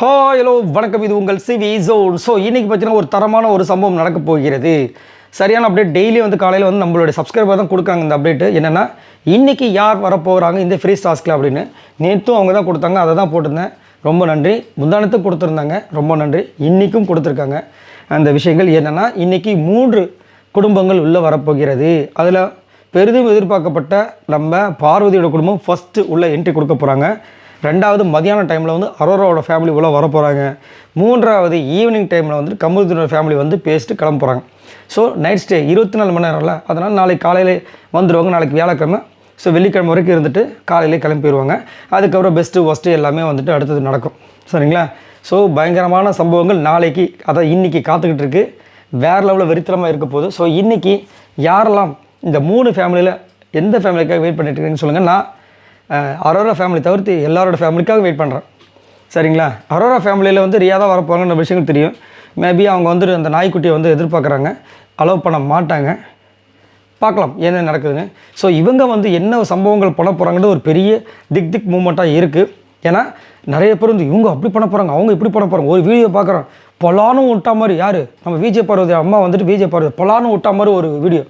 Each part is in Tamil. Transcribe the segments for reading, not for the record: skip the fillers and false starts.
ஹாய் ஹலோ வணக்கம், இது உங்கள் சிவி ஜோன். ஸோ இன்றைக்கி பார்த்தீங்கன்னா ஒரு தரமான ஒரு சம்பவம் நடக்க போகிறது. சரியான அப்டேட் டெய்லி வந்து காலையில் வந்து நம்மளுடைய சப்ஸ்கிரைபர் தான் கொடுக்காங்க. இந்த அப்டேட்டு என்னென்னா, இன்றைக்கி யார் வரப்போகிறாங்க இந்த ஃப்ரீ டாஸ்கில் அப்படின்னு நேற்றும் அவங்க தான் கொடுத்தாங்க. அதை தான் போட்டிருந்தேன். ரொம்ப நன்றி. முந்தானத்துக்கு கொடுத்துருந்தாங்க, ரொம்ப நன்றி. இன்றைக்கும் கொடுத்துருக்காங்க. அந்த விஷயங்கள் என்னென்னா, இன்றைக்கி 3 குடும்பங்கள் உள்ளே வரப்போகிறது. அதில் பெரிதும் எதிர்பார்க்கப்பட்ட நம்ம பார்வதியோட குடும்பம் ஃபஸ்ட்டு உள்ள என்ட்ரி கொடுக்க போகிறாங்க. 2வது மதியான டைமில் வந்து அரோராவோட ஃபேமிலி உள்ள வர போகிறாங்க. 3வது ஈவினிங் டைமில் வந்து கமருதீனோட ஃபேமிலி வந்து பேசிட்டு கிளம்ப போகிறாங்க. ஸோ நைட் ஸ்டே 24 மணி நேரம்ல, அதனால் நாளைக்கு காலையில் வந்துடுவாங்க. நாளைக்கு வியாழக்கிழமை, ஸோ வெள்ளிக்கிழமை வரைக்கும் இருந்துட்டு காலையிலே கிளம்பிடுவாங்க. அதுக்கப்புறம் பெஸ்ட்டு ஒஸ்ட்டு எல்லாமே வந்துட்டு அடுத்தது நடக்கும். சரிங்களா? ஸோ பயங்கரமான சம்பவங்கள் நாளைக்கு, அதை இன்றைக்கி காத்துக்கிட்டு இருக்குது. வேறு லெவலில் வெறித்தனமாக இருக்க போகுது. ஸோ இன்றைக்கி யாரெல்லாம் இந்த 3 ஃபேமிலியில் எந்த ஃபேமிலிக்காக வெயிட் பண்ணிட்டு இருக்கீங்கன்னு சொல்லுங்கள். நான் அரோரா ஃபேமிலி தவிர்த்து எல்லாரோட ஃபேமிலிக்காக வெயிட் பண்ணுறேன். சரிங்களா? அரோரா ஃபேமிலியில் வந்து ரியா தான் வரப்போகிறாங்கன்ற விஷயங்கள் தெரியும். மேபி அவங்க வந்துட்டு அந்த நாய்க்குட்டியை வந்து எதிர்பார்க்குறாங்க, அலோவ் பண்ண மாட்டாங்க. பார்க்கலாம் என்ன நடக்குதுன்னு. ஸோ இவங்க வந்து என்ன சம்பவங்கள் பண்ண போகிறாங்கன்றது ஒரு பெரிய திக் மூமெண்ட்டாக இருக்குது. ஏன்னா நிறைய பேர் வந்து இவங்க அப்படி பண்ண போகிறாங்க, அவங்க இப்படி பண்ண போகிறாங்க. ஒரு வீடியோ பார்க்குறோம், பொலானும் விட்டா மாதிரி. யார்? நம்ம விஜய் பார்வதி அம்மா வந்துட்டு விஜய் பார்வதி பொலானும் விட்டா மாதிரி ஒரு வீடியோ.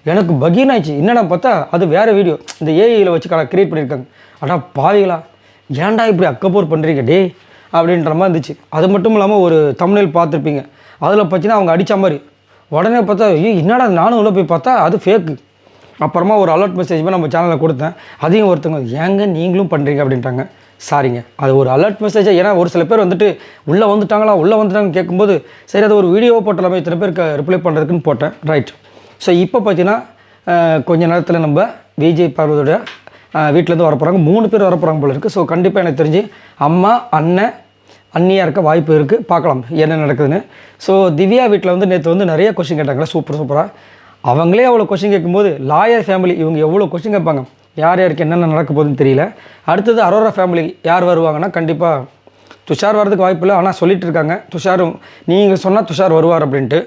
எனக்கு பகீன் ஆயிடுச்சு. என்னென்ன பார்த்தா அது வேறு வீடியோ, இந்த ஏஐயில் வச்சு க்ரியேட் பண்ணியிருக்காங்க. அடா பாவிகளா, ஏன்டா இப்படி அக்கப்போர் பண்ணுறீங்க டே அப்படின்ற மாதிரி இருந்துச்சு. அது மட்டும் இல்லாமல் ஒரு தம்ப்நெயில் பார்த்துருப்பீங்க, அதில் பார்த்தீங்கன்னா அவங்க அடித்த மாதிரி. உடனே பார்த்தா ஐயோ என்னடா நானும் உள்ளே போய் பார்த்தா அது ஃபேக்கு. அப்புறமா ஒரு அலர்ட் மெசேஜ் போய் நம்ம சேனலில் கொடுத்தேன். அதையும் ஒருத்தவங்க ஏங்க நீங்களும் பண்ணுறீங்க அப்படின்ட்டாங்க. சாரிங்க, அது ஒரு அலர்ட் மெசேஜாக. ஏன்னா ஒரு சில பேர் வந்துட்டு உள்ளே வந்துட்டாங்கன்னு கேட்கும்போது சரி அது ஒரு வீடியோவை போட்டலாமே, இத்தனை பேருக்கு ரிப்ளை பண்ணுறதுக்குன்னு போட்டேன். ரைட். ஸோ இப்போ பார்த்தீங்கன்னா கொஞ்ச நேரத்தில் நம்ம விஜய் பார்வதியோட வீட்டிலேருந்து வர போகிறாங்க. 3 பேர் வர போகிறாங்க போல இருக்குது. ஸோ கண்டிப்பாக எனக்கு தெரிஞ்சு அம்மா அண்ணன் அண்ணியாக இருக்க வாய்ப்பு இருக்குது. பார்க்கலாம் என்ன நடக்குதுன்னு. ஸோ திவ்யா வீட்டில் வந்து நேற்று வந்து நிறைய கொஸ்டின் கேட்டாங்களா, சூப்பராக. அவங்களே அவ்வளோ கொஸ்டின் கேட்கும்போது லாயர் ஃபேமிலி இவங்க எவ்வளோ கொஸ்டின் கேட்பாங்க, யார் யாருக்கு என்னென்ன நடக்க போகுதுன்னு தெரியல. அடுத்தது அரோரா ஃபேமிலி யார் வருவாங்கன்னா கண்டிப்பாக துஷார் வரதுக்கு வாய்ப்பு இல்லை. ஆனால் சொல்லிகிட்டு இருக்காங்க துஷாரும், நீங்கள் சொன்னால் துஷார் வருவார் அப்படின்ட்டு.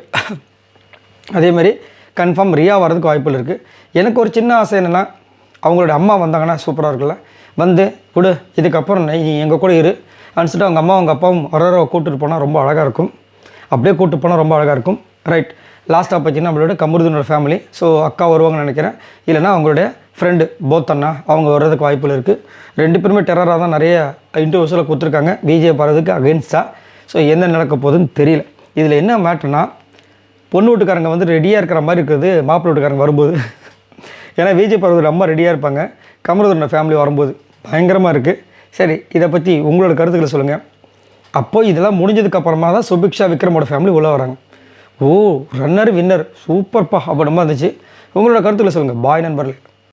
அதேமாதிரி கன்ஃபார்ம் ரியா வரதுக்கு வாய்ப்புகள் இருக்குது. எனக்கு ஒரு சின்ன ஆசை என்னென்னா, அவங்களோட அம்மா வந்தாங்கன்னா சூப்பராக இருக்குல்ல. வந்து விடு, இதுக்கப்புறம் நீ எங்கள் கூட இரு அனுப்பிச்சிட்டு அவங்க அம்மா அவங்க அப்பாவும் அரோராவை கூப்பிட்டு போனால் ரொம்ப அழகாக இருக்கும். அப்படியே கூப்பிட்டு போனால் ரொம்ப அழகாக இருக்கும். ரைட். லாஸ்ட்டாக பார்த்தீங்கன்னா நம்மளோட கமருதீனோட ஃபேமிலி, ஸோ அக்கா வருவாங்கன்னு நினைக்கிறேன். இல்லைனா அவங்களுடைய ஃப்ரெண்டு போத் அண்ணா அவங்க வர்றதுக்கு வாய்ப்புகள் இருக்குது. 2 பேருமே டெரராக தான் நிறைய இன்டர்வியூஸில் கொடுத்துருக்காங்க விஜய் பார்வதிக்கு அகெயின்ஸ்டாக. ஸோ என்ன நடக்க போகுதுன்னு தெரியல. இதில் என்ன மேட்டர்னா, பொண்ணு வீட்டுக்காரங்க வந்து ரெடியாக இருக்கிற மாதிரி இருக்குது மாப்பிள்ளை வீட்டுக்காரங்க வரும்போது. ஏன்னா விஜய் பார்வதி அம்மா ரெடியாக இருப்பாங்க, கமருதீனோட ஃபேமிலி வரும்போது பயங்கரமாக இருக்குது. சரி, இதை பற்றி உங்களோட கருத்துக்களை சொல்லுங்கள். அப்போது இதெல்லாம் முடிஞ்சதுக்கப்புறமா தான் சுபிக்ஷா விக்ரமோட ஃபேமிலி உள்ளே வராங்க. ஓ, ரன்னர் வின்னர் சூப்பர்ப்பா அப்படிமா இருந்துச்சு. உங்களோட கருத்துக்களை சொல்லுங்கள். பாய் நண்பர்களே.